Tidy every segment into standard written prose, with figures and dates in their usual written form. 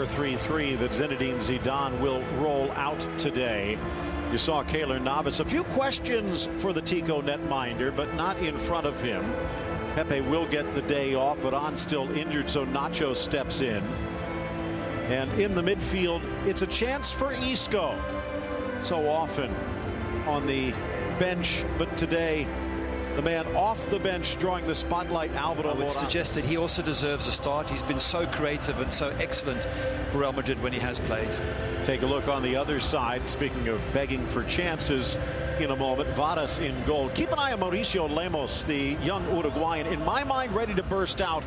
4-3-3 that Zinedine Zidane will roll out today. You saw Keylor Navas. A few questions for the Tico netminder, but not in front of him. Pepe will get the day off, but on still injured, so Nacho steps in. And in the midfield, it's a chance for Isco. So often on the bench, but today the man off the bench drawing the spotlight, Alvaro I would Morata. suggest that he also deserves a start. He's been so creative and so excellent for Real Madrid when he has played. Take a look on the other side. Speaking of begging for chances, in a moment, Varas in goal. Keep an eye on Mauricio Lemos, the young Uruguayan, in my mind ready to burst out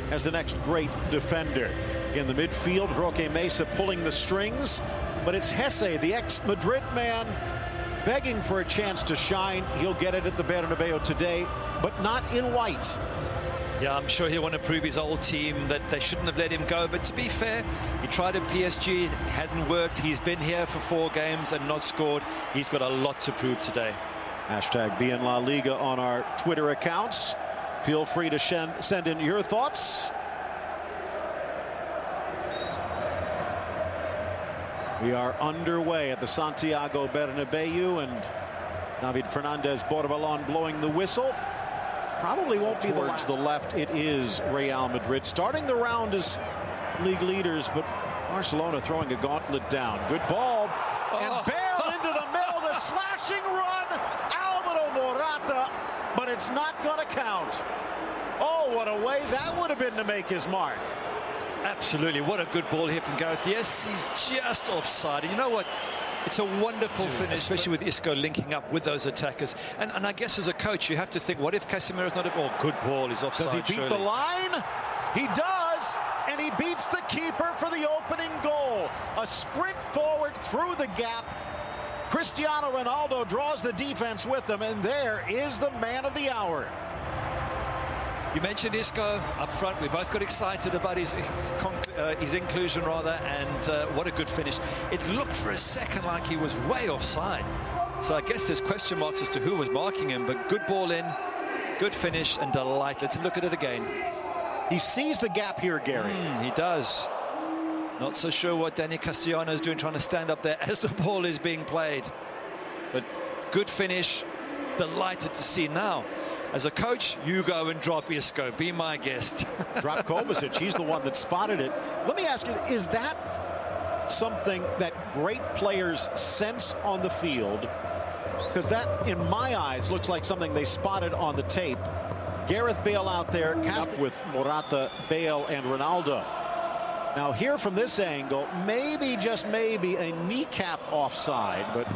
as the next great defender. In the midfield, Roque Mesa pulling the strings, but it's Hesse, the ex-Madrid man, begging for a chance to shine. He'll get it at the Bernabeu today, but not in white. Yeah, I'm sure he'll want to prove his old team that they shouldn't have let him go. But to be fair, he tried at PSG, it hadn't worked. He's been here for 4 games and not scored. He's got a lot to prove today. Hashtag Be in La Liga on our Twitter accounts. Feel free to send in your thoughts. We are underway at the Santiago Bernabeu, and David Fernandez Borbalon blowing the whistle. Probably won't be towards the left. It is Real Madrid starting the round as league leaders, but Barcelona throwing a gauntlet down. Good ball, and Bale into the middle, the slashing run, Alvaro Morata, but it's not going to count. Oh, what a way that would have been to make his mark. Absolutely. What a good ball here from Gareth. Yes, he's just offside. And you know what? It's a wonderful finish, especially with Isco linking up with those attackers. And I guess as a coach, you have to think, what if Casemiro's not a ball? Good ball. He's offside. Does he beat the line? He does. And he beats the keeper for the opening goal. A sprint forward through the gap. Cristiano Ronaldo draws the defense with them. And there is the man of the hour. You mentioned Isco up front. We both got excited about his inclusion, rather, and what a good finish. It looked for a second like he was way offside. So I guess there's question marks as to who was marking him, but good ball in, good finish, and delight. Let's look at it again. He sees the gap here, Gary. He does. Not so sure what Dani Castellano is doing, trying to stand up there as the ball is being played. But good finish. Delighted to see now. As a coach, you go and drop Isco. Be my guest. Drop Kovacic. He's the one that spotted it. Let me ask you, is that something that great players sense on the field? Because that, in my eyes, looks like something they spotted on the tape. Gareth Bale out there cast with Morata, Bale, and Ronaldo. Now here from this angle, maybe, just maybe, a kneecap offside, but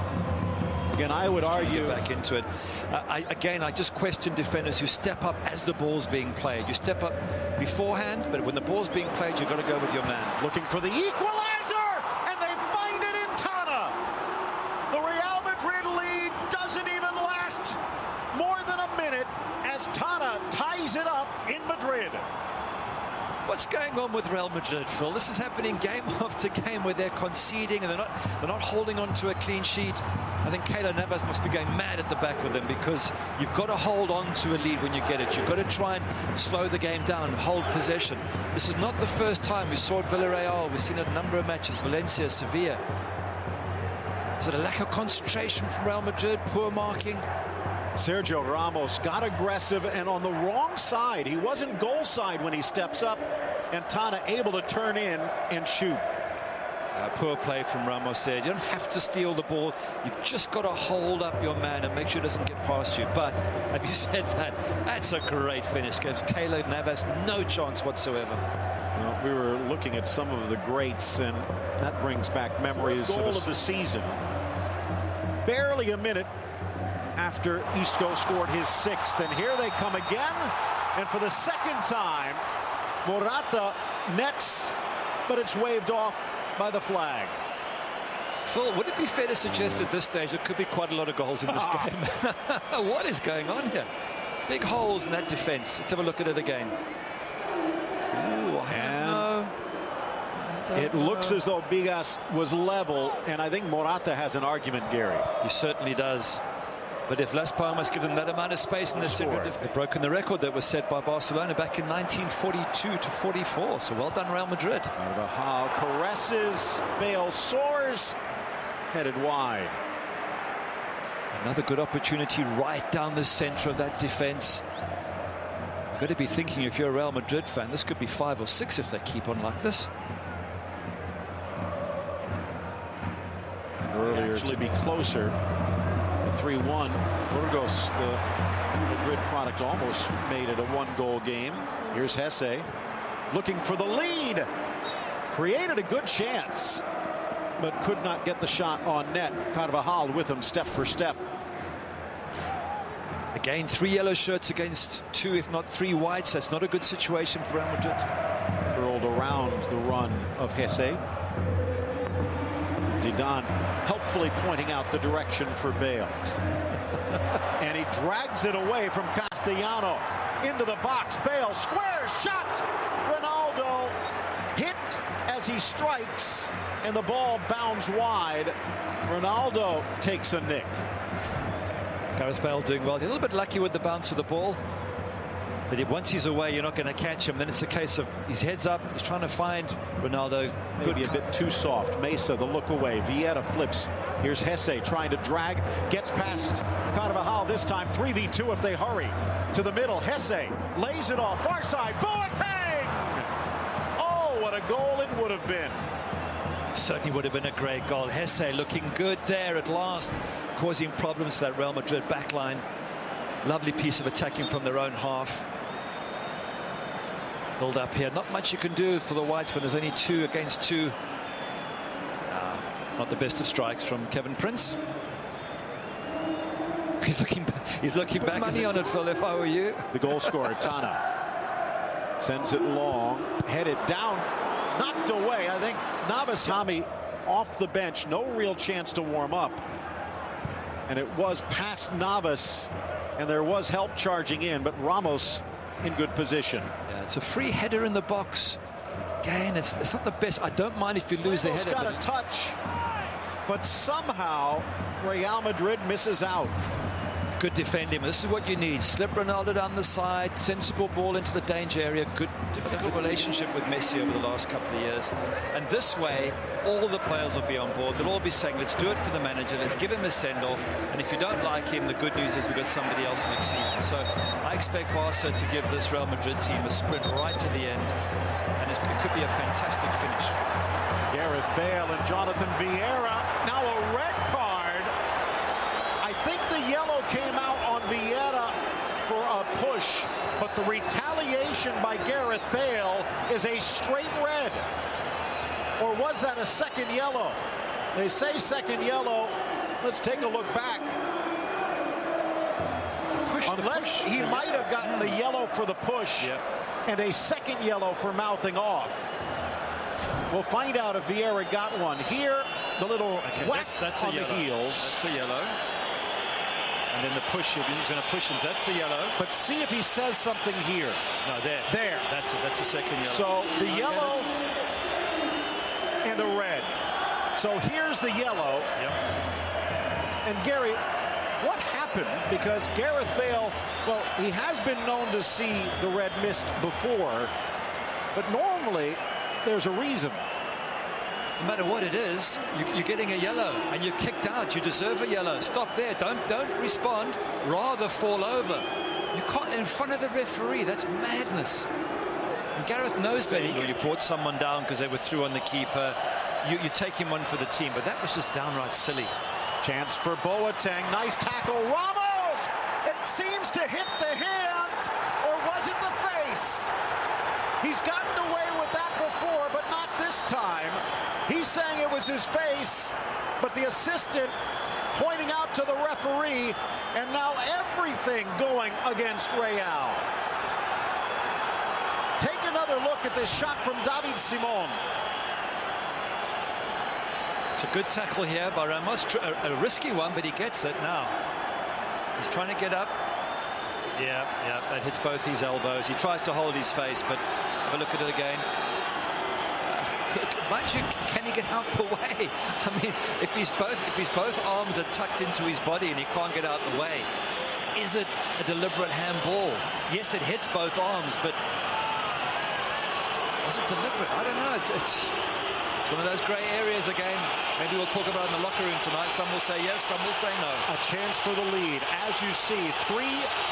again, I would argue back into it. I just question defenders who step up as the ball's being played. You step up beforehand, but when the ball's being played, you've got to go with your man. Looking for the equalizer, and they find it in Tana. The Real Madrid lead doesn't even last more than a minute as Tana ties it up in Madrid. What's going on with Real Madrid, Phil? This is happening game after game where they're conceding and they're not holding on to a clean sheet. I think Keylor Navas must be going mad at the back with them, because you've got to hold on to a lead when you get it. You've got to try and slow the game down, hold possession. This is not the first time. We saw it Villarreal. We've seen it a number of matches. Valencia, Sevilla. Is it a lack of concentration from Real Madrid? Poor marking? Sergio Ramos got aggressive and on the wrong side. He wasn't goal side when he steps up, and Tana able to turn in and shoot. Poor play from Ramos there. You don't have to steal the ball. You've just got to hold up your man and make sure it doesn't get past you. But having said that, that's a great finish. Gives Keylor Navas no chance whatsoever. Well, we were looking at some of the greats, and that brings back memories of the season. Barely a minute after Isco scored his 6th, and here they come again, and for the second time Morata nets, but it's waved off by the flag. Phil, would it be fair to suggest at this stage there could be quite a lot of goals in this game? What is going on here? Big holes in that defense. Let's have a look at it again. Ooh, it looks as though Bigas was level, and I think Morata has an argument, Gary. He certainly does. But if Las Palmas give them that amount of space in the center, they've broken the record that was set by Barcelona back in 1942 to 44. So well done, Real Madrid. Carvajal caresses, Bale soars, headed wide. Another good opportunity right down the center of that defense. You've got to be thinking, if you're a Real Madrid fan, this could be 5 or 6 if they keep on like this. Earlier actually be closer. 3-1. Burgos, the Madrid product, almost made it a 1-goal game. Here's Hesse looking for the lead. Created a good chance, but could not get the shot on net. Carvajal with him step for step. Again, 3 yellow shirts against 2, if not 3 whites. That's not a good situation for Real Madrid. Curled around the run of Hesse. Zidane helpfully pointing out the direction for Bale. And he drags it away from Castellano into the box. Bale square shot. Ronaldo hit as he strikes, and the ball bounds wide. Ronaldo takes a nick. Gareth Bale doing well. He's a little bit lucky with the bounce of the ball. But once he's away, you're not going to catch him. Then it's a case of his head's up. He's trying to find Ronaldo. Maybe a bit too soft. Mesa, the look away. Vieira flips. Here's Hesse trying to drag. Gets past Carvajal this time. 3v2 if they hurry. To the middle. Hesse lays it off. Far side. Boateng! Oh, what a goal it would have been. Certainly would have been a great goal. Hesse looking good there at last, causing problems for that Real Madrid backline. Lovely piece of attacking from their own half. Build up here. Not much you can do for the whites when there's only 2 against 2. Not the best of strikes from Kevin Prince. He's looking Put back. money on it, Phil, if I were you. The goal scorer, Tana, sends it long, headed down, knocked away. I think Navas, Tommy, off the bench, no real chance to warm up. And it was past Navas, and there was help charging in, but Ramos in good position. Yeah, it's a free header in the box. Again, it's not the best. I don't mind if you lose the header. Got a touch, but somehow Real Madrid misses out. Good defending. This is what you need. Slip Ronaldo down the side, sensible ball into the danger area. Good, difficult relationship with Messi over the last couple of years. And this way, all the players will be on board. They'll all be saying, let's do it for the manager. Let's give him a send-off. And if you don't like him, the good news is we've got somebody else next season. So I expect Barca to give this Real Madrid team a sprint right to the end. And it could be a fantastic finish. Gareth Bale and Jonathan Vieira. Now a red card. I think the yellow came out on Vieira for a push, but the retaliation by Gareth Bale is a straight red. Or was that a second yellow? They say second yellow. Let's take a look back. Unless he might have gotten the yellow for the push and a second yellow for mouthing off. We'll find out if Vieira got one. Here, the little whack that's on the heels. That's a yellow. And then the push, if he's going to push him, that's the yellow. But see if he says something here. No, there. There. That's a second yellow. So the yellow and a red. So here's the yellow. Yep. And Gary, what happened? Because Gareth Bale, well, he has been known to see the red missed before, but normally there's a reason. No matter what it is, you're getting a yellow and you're kicked out. You deserve a yellow. Stop there. Don't respond. Rather fall over. You can't in front of the referee. That's madness. And Gareth knows better. You brought someone down because they were through on the keeper. You're taking one for the team, but that was just downright silly. Chance for Boateng. Nice tackle. Ramos! It seems to hit the hand, or was it the face? He's gotten away with that before, but not this time. He's saying it was his face, but the assistant pointing out to the referee, and now everything going against Real. Take another look at this shot from David Simon. It's a good tackle here by Ramos, a risky one, but he gets it now. He's trying to get up. Yeah, that hits both his elbows. He tries to hold his face, but have a look at it again. mind you, can he get out the way? I mean, if his both arms are tucked into his body and he can't get out the way, is it a deliberate handball? Yes, it hits both arms, but is it deliberate? I don't know. It's one of those grey areas again. Maybe we'll talk about it in the locker room tonight. Some will say yes, some will say no. A chance for the lead. As you see, 3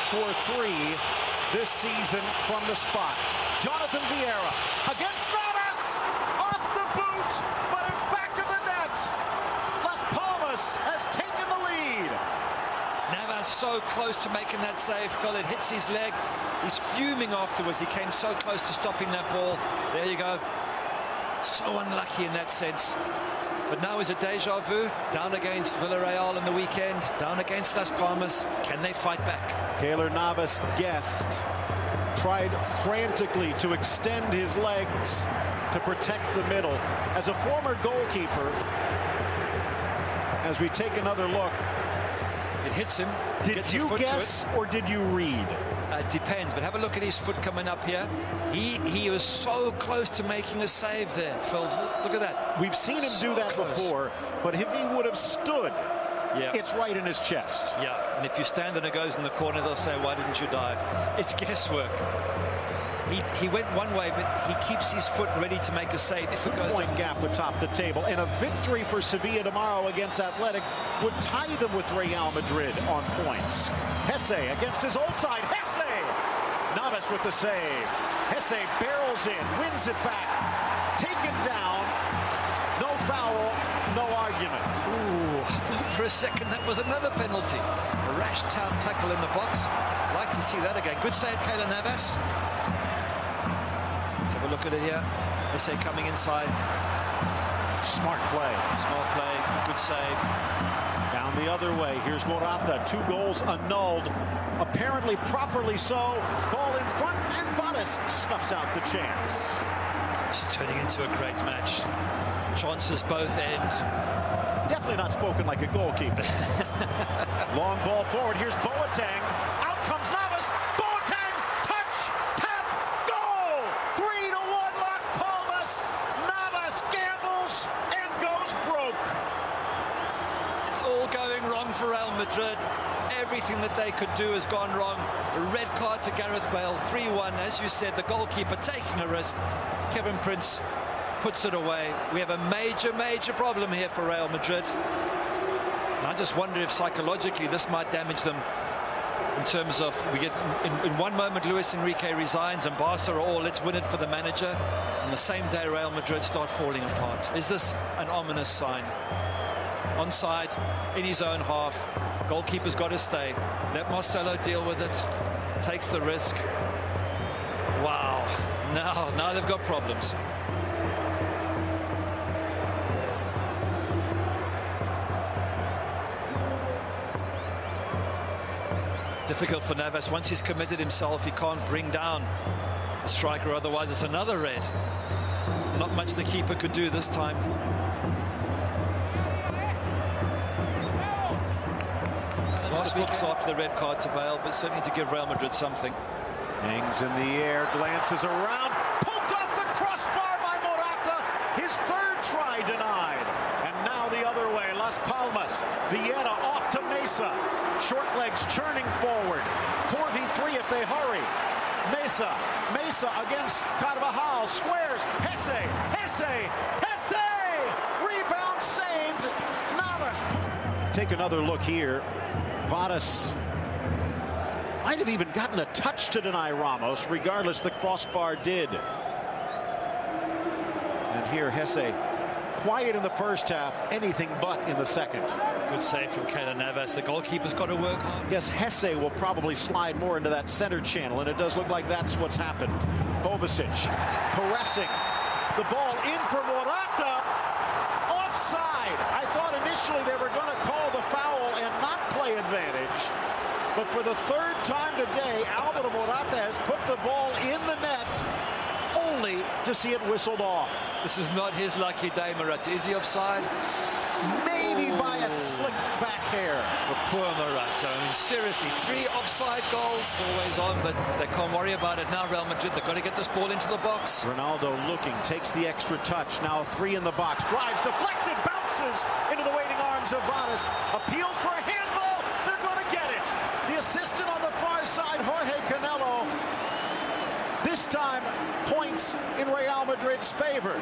for 3 this season from the spot. Jonathan Vieira against Navas, off the boot, but it's back in the net. Las Palmas has taken the lead. Navas so close to making that save, Phil. It hits his leg. He's fuming afterwards. He came so close to stopping that ball. There you go. So unlucky in that sense. But now is a deja vu. Down against Villarreal in the weekend. Down against Las Palmas. Can they fight back? Keylor Navas guessed. Tried frantically to extend his legs to protect the middle. As a former goalkeeper, as we take another look, it hits him. Did you guess or did you read? It depends, but have a look at his foot coming up here. He was so close to making a save there, Phil. Look at that. We've seen him do that before, but if he would have stood, it's right in his chest. Yeah, and if you stand and it goes in the corner, they'll say, why didn't you dive? It's guesswork. He went one way, but he keeps his foot ready to make a save if it goes point gap atop the table, and a victory for Sevilla tomorrow against Athletic would tie them with Real Madrid on points. Hesse against his old side. Hesse! Navas with the save. Hesse barrels in, wins it back, taken down. No foul, no argument. Ooh, I thought for a second that was another penalty. A rash tackle in the box. I'd like to see that again. Good save, Keylor Navas. Let's have a look at it here. Hesse coming inside. Smart play. Smart play, good save. Down the other way, here's Morata. 2 goals annulled, apparently properly so. Ball in front, and Vadas snuffs out the chance. This is turning into a great match. Chances both end. Definitely not spoken like a goalkeeper. Long ball forward, here's Boateng. Out comes Navas. Boateng, touch, tap, goal! 3-1 Las Palmas. Navas gambles and goes broke. It's all going wrong for Real Madrid. Everything that they could do has gone wrong. A red card to Gareth Bale, 3-1. As you said, the goalkeeper taking a risk. Kevin Prince puts it away. We have a major problem here for Real Madrid. And I just wonder if psychologically this might damage them in terms of, we get in one moment Luis Enrique resigns and Barca are all, let's win it for the manager. And the same day Real Madrid start falling apart. Is this an ominous sign? Onside in his own half. Goalkeeper's got to stay. Let Marcelo deal with it. Takes the risk. Wow. Now they've got problems. Difficult for Navas. Once he's committed himself, he can't bring down the striker, otherwise it's another red. Not much the keeper could do this time. Last week's off the red card to Bale, but certainly to give Real Madrid something. Hangs in the air, glances around, poked off the crossbar by Morata. His 3rd try denied. And now the other way, Las Palmas. Vieira off to Mesa. Short legs churning forward. 4v3 if they hurry. Mesa against Carvajal. Squares. Hesse. Rebound saved. Navas. Take another look here. Vadas might have even gotten a touch to deny Ramos. Regardless, the crossbar did. And here Hesse, quiet in the first half, anything but in the second. Good save from Keylor Navas. The goalkeeper's got to work hard. Yes, Hesse will probably slide more into that center channel, and it does look like that's what's happened. Kovacic caressing. The ball in for Morata. Offside. I thought initially they were going to call the foul and not play advantage. But for the 3rd time today, Alvaro Morata has put the ball in the net, only to see it whistled off. This is not his lucky day, Morata. Is he offside? maybe by a slicked back hair. But poor Morata. I mean, seriously, 3 offside goals, always on, but they can't worry about it now. Real Madrid, they've got to get this ball into the box. Ronaldo looking, takes the extra touch. Now 3 in the box, drives, deflected, bounces into the waiting arms of Vadas. Appeals for a handball. They're going to get it. The assistant on the far side, Jorge Canelo. This time, points in Real Madrid's favor.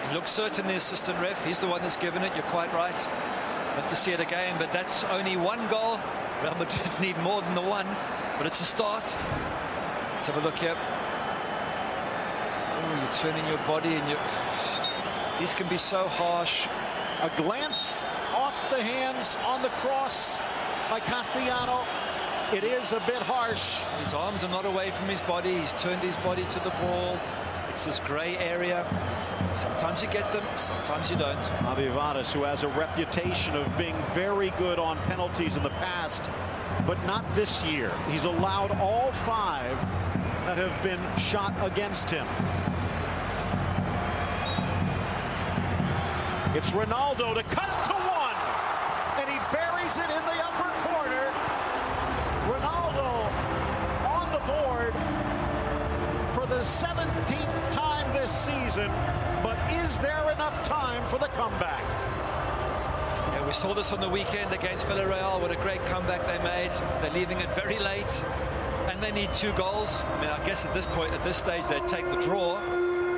He looks certain, the assistant ref. He's the one that's given it. You're quite right. Have to see it again, but that's only 1 goal. Real Madrid need more than the 1, but it's a start. Let's have a look here. Oh, you're turning your body, and these can be so harsh. A glance off the hands on the cross by Castellano. It is a bit harsh. His arms are not away from his body. He's turned his body to the ball. It's this grey area. Sometimes you get them, sometimes you don't. Javi Vadas, who has a reputation of being very good on penalties in the past, but not this year. He's allowed all 5 that have been shot against him. It's Ronaldo to cut it to 1, and he buries it in the upper corner. Ronaldo on the board for the 17th time this season, but is there enough time for the comeback? Yeah, we saw this on the weekend against Villarreal. What a great comeback they made. They're leaving it very late, and they need 2 goals. I mean, I guess at this point, at this stage, they'd take the draw,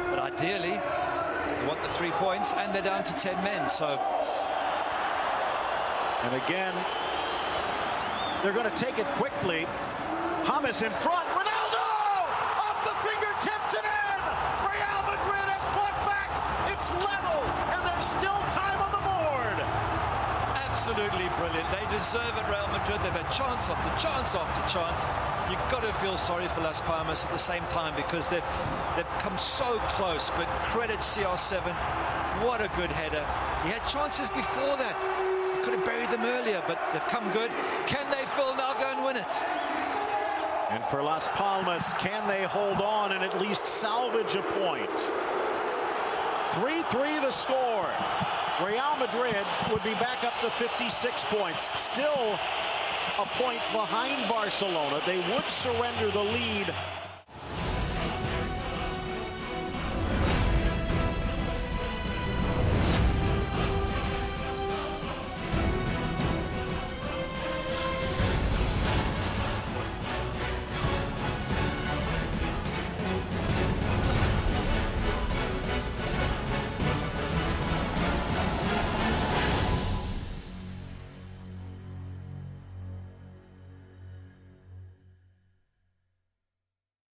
but ideally, they want the 3 points, and they're down to 10 men, so... And again, they're going to take it quickly. James in front. Ronaldo! Off the fingertips and in! Real Madrid has fought back. It's level, and there's still time on the board. Absolutely brilliant. They deserve it, Real Madrid. They've had chance after chance after chance. You've got to feel sorry for Las Palmas at the same time, because they've come so close. But credit CR7. What a good header. He had chances before that. He could have buried them earlier, but they've come good. Can they, Phil, now go and win it? And for Las Palmas, can they hold on and at least salvage a point? 3-3 the score. Real Madrid would be back up to 56 points. Still a point behind Barcelona. They would surrender the lead